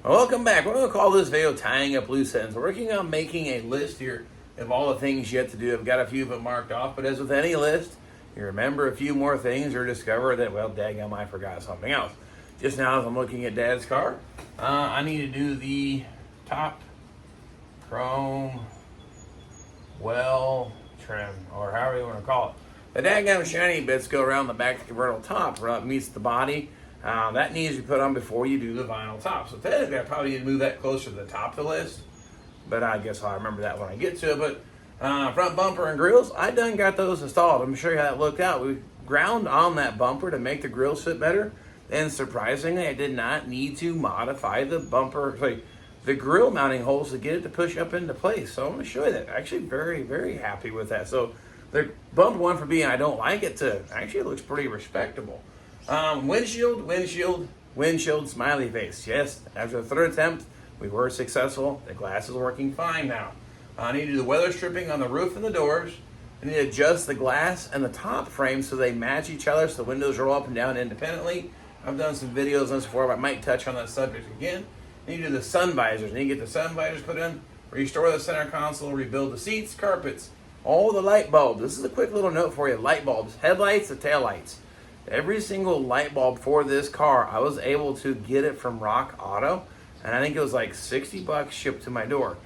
Welcome back. We're going to call this video Tying Up Loose Ends. We're working on making a list here of all the things yet to do. I've got a few of them marked off, but as with any list, you remember a few more things or discover that, well, daggum, I forgot something else. Just now as I'm looking at Dad's car, I need to do the top chrome well trim, or however you want to call it. The daggum shiny bits go around the back of the convertible top where it meets the body. That needs to be put on before you do the vinyl top. So technically, I probably need to move that closer to the top of the list. But I guess I'll remember that when I get to it. But front bumper and grills, I done got those installed. I'm going to show you how that looked out. We ground on that bumper to make the grills fit better. And surprisingly, I did not need to modify the bumper, the grill mounting holes to get it to push up into place. So I'm going to show you that. Actually, very, very happy with that. So the bumper one for being I don't like it to actually it looks pretty respectable. Windshield, smiley face. Yes, after the third attempt, we were successful. The glass is working fine now. I need to do the weather stripping on the roof and the doors. I need to adjust the glass and the top frame so they match each other so the windows roll up and down independently. I've done some videos on this before, but I might touch on that subject again. I need to do the sun visors. I need to get the sun visors put in, restore the center console, rebuild the seats, carpets, all the light bulbs. This is a quick little note for you. Light bulbs, headlights, the taillights. Every single light bulb for this car, I was able to get it from Rock Auto, and I think it was like $60 shipped to my door.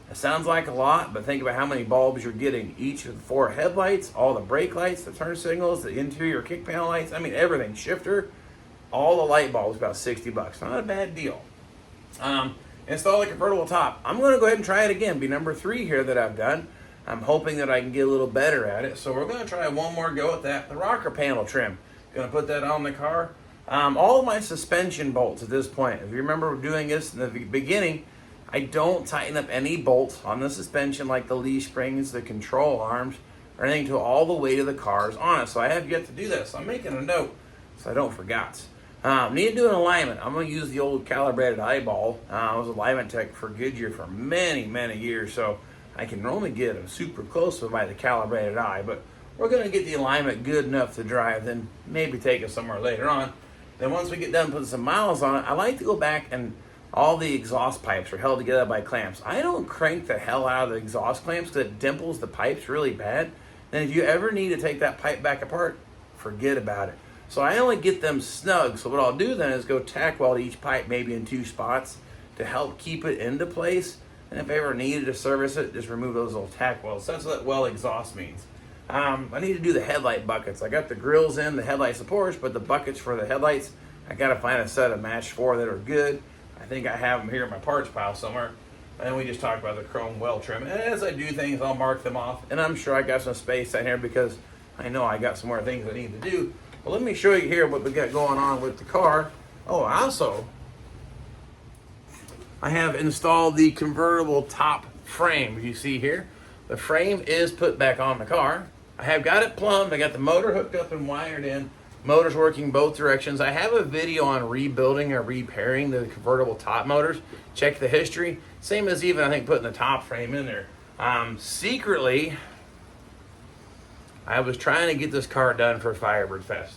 It sounds like a lot, but think about how many bulbs you're getting. Each of the 4 headlights, all the brake lights, the turn signals, the interior kick panel lights, I mean everything, shifter, all the light bulbs, about $60. Not a bad deal. Install the convertible top. I'm going to go ahead and try it again. Be number 3 here that I've done. I'm hoping that I can get a little better at it, so we're going to try one more go at that. The rocker panel trim. Going to put that on the car. All of my suspension bolts at this point, if you remember doing this in the beginning, I don't tighten up any bolts on the suspension like the leaf springs, the control arms, or anything to all the weight of the cars on it. So I have yet to do this. I'm making a note so I don't forget. Need to do an alignment. I'm going to use the old calibrated eyeball. I was a alignment tech for Goodyear for many, many years, so I can only get them super close by the calibrated eye, but we're going to get the alignment good enough to drive, then maybe take it somewhere later on. Then once we get done putting some miles on it, I like to go back and all the exhaust pipes are held together by clamps. I don't crank the hell out of the exhaust clamps because it dimples the pipes really bad. And if you ever need to take that pipe back apart, forget about it. So I only get them snug. So what I'll do then is go tack weld each pipe maybe in 2 spots to help keep it into place. And if I ever needed to service it, just remove those little tack welds. That's what well exhaust means. I need to do the headlight buckets. I got the grills in, the headlight supports, but the buckets for the headlights, I got to find a set of match 4 that are good. I think I have them here in my parts pile somewhere. And we just talked about the chrome well trim. And as I do things, I'll mark them off. And I'm sure I got some space in here because I know I got some more things I need to do. But let me show you here what we got going on with the car. Oh, also, I have installed the convertible top frame. You see here, the frame is put back on the car. I have got it plumbed. I got the motor hooked up and wired in. Motor's working both directions. I have a video on rebuilding or repairing the convertible top motors. Check the history. Same as even, I think, putting the top frame in there. Secretly, I was trying to get this car done for Firebird Fest.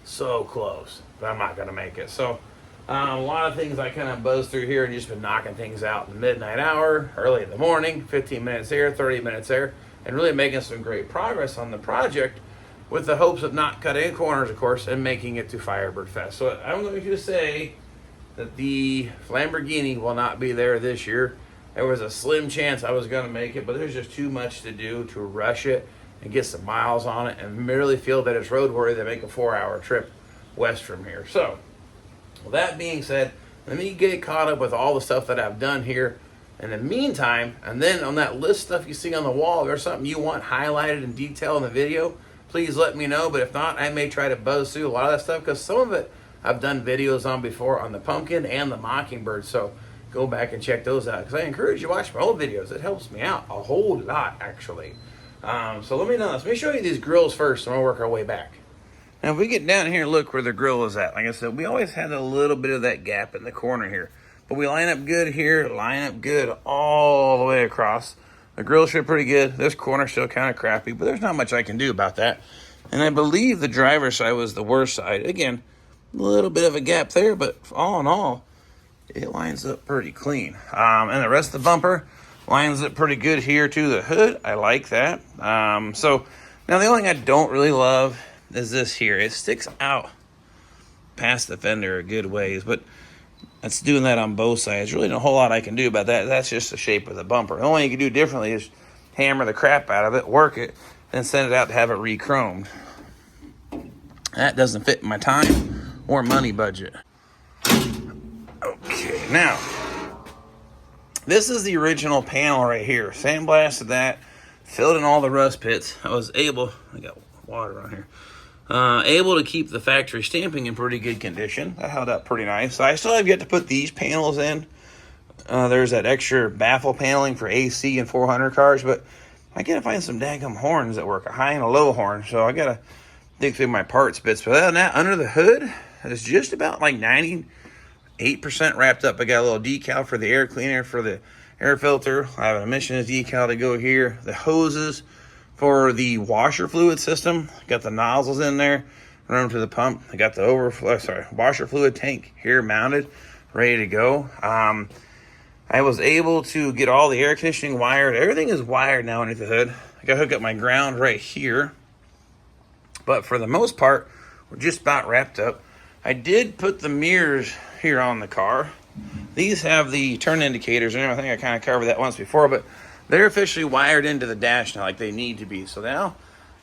So close, but I'm not going to make it. So a lot of things I kind of buzzed through here and just been knocking things out in the midnight hour, early in the morning, 15 minutes here, 30 minutes there, and really making some great progress on the project with the hopes of not cutting corners, of course, and making it to Firebird Fest. So I'm going to say that the Lamborghini will not be there this year. There was a slim chance I was going to make it, but there's just too much to do to rush it and get some miles on it and merely feel that it's roadworthy to make a 4-hour trip west from here. So, with that being said, let me get caught up with all the stuff that I've done here in the meantime, and then on that list stuff you see on the wall, if there's something you want highlighted in detail in the video, please let me know. But if not, I may try to buzz through a lot of that stuff because some of it I've done videos on before on the pumpkin and the mockingbird. So go back and check those out because I encourage you to watch my old videos. It helps me out a whole lot, actually. So let me know this. Let me show you these grills first, and we'll work our way back. Now, if we get down here and look where the grill is at, like I said, we always had a little bit of that gap in the corner here. But we line up good here, line up good all the way across. The grill should be pretty good. This corner's still kind of crappy, but there's not much I can do about that. And I believe the driver's side was the worst side. Again, a little bit of a gap there, but all in all, it lines up pretty clean. And the rest of the bumper lines up pretty good here to the hood. I like that. So now the only thing I don't really love is this here. It sticks out past the fender a good ways, but that's doing that on both sides. Really not a whole lot I can do about that. That's just the shape of the bumper. The only thing you can do differently is hammer the crap out of it, work it, and send it out to have it re-chromed. That doesn't fit my time or money budget. Okay, now, this is the original panel right here. Sandblasted that, filled in all the rust pits. I got water on here. Able to keep the factory stamping in pretty good condition. That held up pretty nice. So I still have yet to put these panels in. There's that extra baffle paneling for AC and 400 cars, but I gotta find some daggum horns that work, a high and a low horn. So I gotta dig through my parts bits. But other than that, under the hood, it's just about like 98% wrapped up. I got a little decal for the air cleaner for the air filter. I have an emissions decal to go here. The hoses for the washer fluid system. Got the nozzles in there, run them to the pump. I got the washer fluid tank here mounted, ready to go. I was able to get all the air conditioning wired. Everything is wired now underneath the hood. I got to hook up my ground right here. But for the most part, we're just about wrapped up. I did put the mirrors here on the car. These have the turn indicators, and I think I kind of covered that once before, but they're officially wired into the dash now like they need to be. So now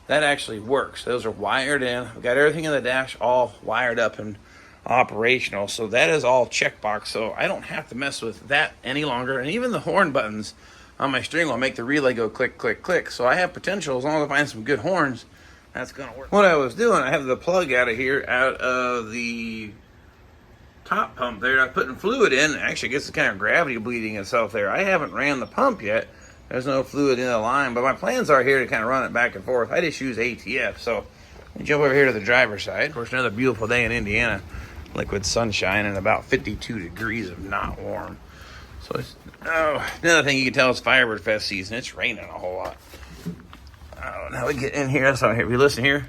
that actually works. Those are wired in. We've got everything in the dash all wired up and operational. So that is all checkbox. So I don't have to mess with that any longer. And even the horn buttons on my steering will make the relay go click, click, click. So I have potential as long as I find some good horns. That's going to work. What I was doing, I have the plug out of the top pump there. I'm putting fluid in. Actually, it gets the kind of gravity bleeding itself there. I haven't ran the pump yet. There's no fluid in the line, but my plans are here to kind of run it back and forth. I just use ATF, so let me jump over here to the driver's side. Of course, another beautiful day in Indiana. Liquid sunshine and about 52 degrees of not warm. So it's, another thing you can tell is Firebird Fest season. It's raining a whole lot. Now we get in here. So here, we listen here.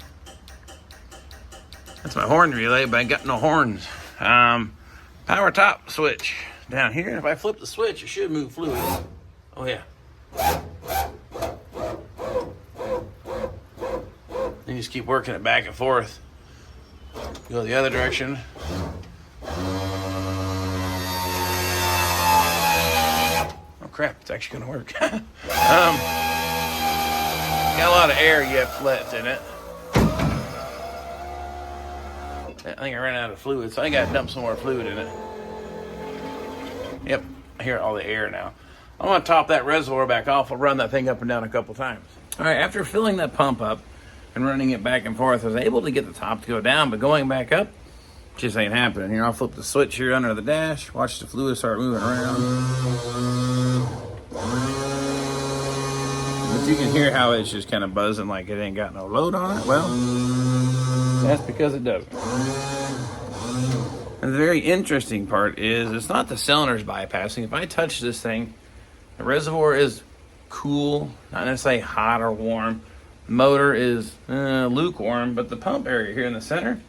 That's my horn relay, but I ain't got no horns. Power top switch down here. And if I flip the switch, it should move fluid. Oh yeah. Then you just keep working it back and forth. Go the other direction. Oh crap, it's actually gonna work. Got a lot of air left in it. I think I ran out of fluid, so I gotta dump some more fluid in it. Yep, I hear all the air now. I'm gonna top that reservoir back off. I'll run that thing up and down a couple times. All right, after filling that pump up and running it back and forth, I was able to get the top to go down, but going back up, just ain't happening. Here, I'll flip the switch here under the dash, watch the fluid start moving around. But you can hear how it's just kind of buzzing like it ain't got no load on it. Well, that's because it doesn't. And the very interesting part is it's not the cylinders bypassing. If I touch this thing, the reservoir is cool, not necessarily hot or warm. The motor is lukewarm, but the pump area here in the center,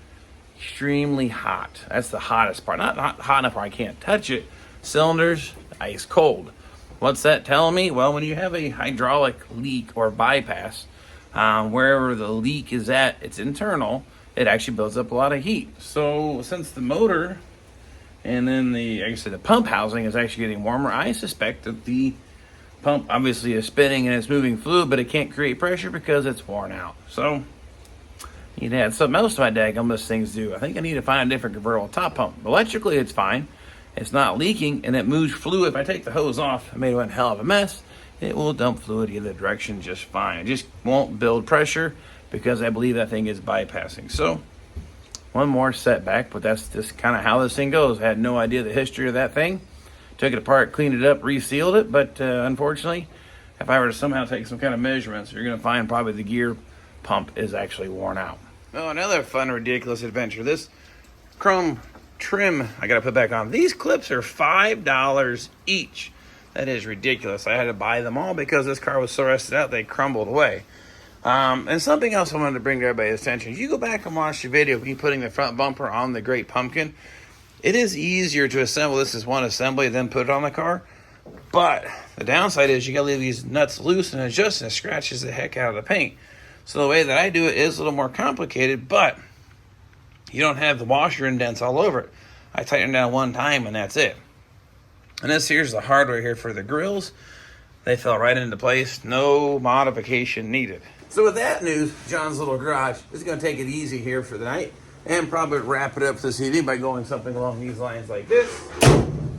extremely hot. That's the hottest part. Not hot enough where I can't touch it. Cylinders, ice cold. What's that telling me? Well, when you have a hydraulic leak or bypass, wherever the leak is at, it's internal, it actually builds up a lot of heat. So since the motor and then the pump housing is actually getting warmer, I suspect that the pump obviously is spinning and it's moving fluid, but it can't create pressure because it's worn out. So you need to add something else to my daggum this thing's do. I think I need to find a different convertible top pump. Electrically, it's fine. It's not leaking and it moves fluid. If I take the hose off, I made one hell of a mess. It will dump fluid either direction just fine. It just won't build pressure because I believe that thing is bypassing. So one more setback, but that's just kind of how this thing goes. I had no idea the history of that thing. Took it apart, cleaned it up, resealed it, but unfortunately, if I were to somehow take some kind of measurements, you're going to find probably the gear pump is actually worn out. Oh, another fun, ridiculous adventure. This chrome trim I got to put back on. These clips are $5 each. That is ridiculous. I had to buy them all because this car was so rusted out they crumbled away. And something else I wanted to bring to everybody's attention. You go back and watch the video of me putting the front bumper on the Great Pumpkin. It is easier to assemble this as one assembly than put it on the car. But the downside is you gotta leave these nuts loose and adjust, and it scratches the heck out of the paint. So the way that I do it is a little more complicated, but you don't have the washer indents all over it. I tighten down one time and that's it. And this here's the hardware here for the grills. They fell right into place, no modification needed. So with that news, John's little garage is gonna take it easy here for the night and probably wrap it up this evening by going something along these lines like this.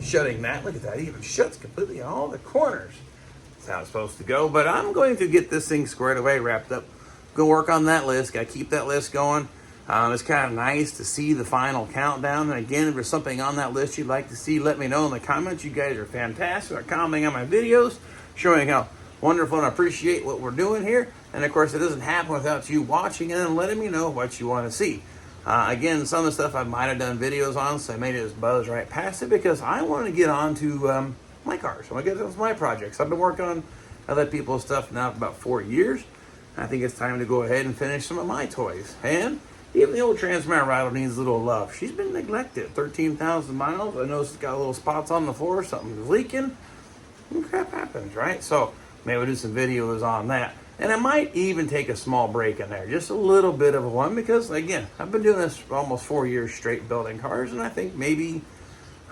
Shutting that, look at that, it even shuts completely on all the corners. That's how it's supposed to go, but I'm going to get this thing squared away, wrapped up. Go work on that list, gotta keep that list going. It's kind of nice to see the final countdown. And again, if there's something on that list you'd like to see, let me know in the comments. You guys are fantastic at commenting on my videos, showing how wonderful and appreciate what we're doing here. And of course, it doesn't happen without you watching and letting me know what you want to see. Again, some of the stuff I might have done videos on, so I may just buzz right past it because I want to get on to my cars. I want to get to my projects. I've been working on other people's stuff now for about 4 years. I think it's time to go ahead and finish some of my toys. And even the old transmitter rattle needs a little love. She's been neglected. 13,000 miles. I noticed it's got little spots on the floor. Something's leaking. And crap happens, right? So maybe we'll do some videos on that. And I might even take a small break in there. Just a little bit of a one. Because, again, I've been doing this for almost 4 years straight building cars. And I think maybe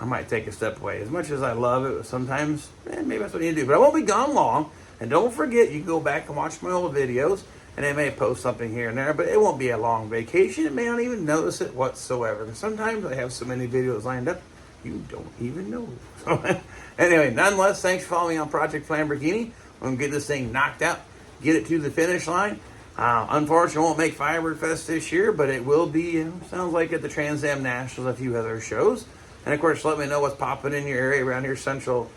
I might take a step away. As much as I love it, sometimes, maybe that's what you need to do. But I won't be gone long. And don't forget, you can go back and watch my old videos. And I may post something here and there, but it won't be a long vacation. It may not even notice it whatsoever. Sometimes I have so many videos lined up, you don't even know. So anyway, nonetheless, thanks for following me on Project Flamborghini. I'm going to get this thing knocked out, get it to the finish line. Unfortunately, I won't make Firebird Fest this year, but it will be, sounds like at the Trans Am Nationals, a few other shows. And of course, let me know what's popping in your area around here, central.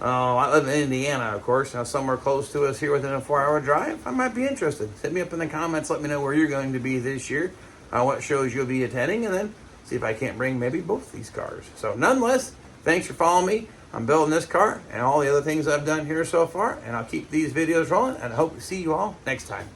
I live in Indiana, of course. Now, somewhere close to us here within a 4-hour drive. I might be interested. Hit me up in the comments. Let me know where you're going to be this year, what shows you'll be attending, and then see if I can't bring maybe both these cars. So, nonetheless, thanks for following me. I'm building this car and all the other things I've done here so far, and I'll keep these videos rolling, and I hope to see you all next time.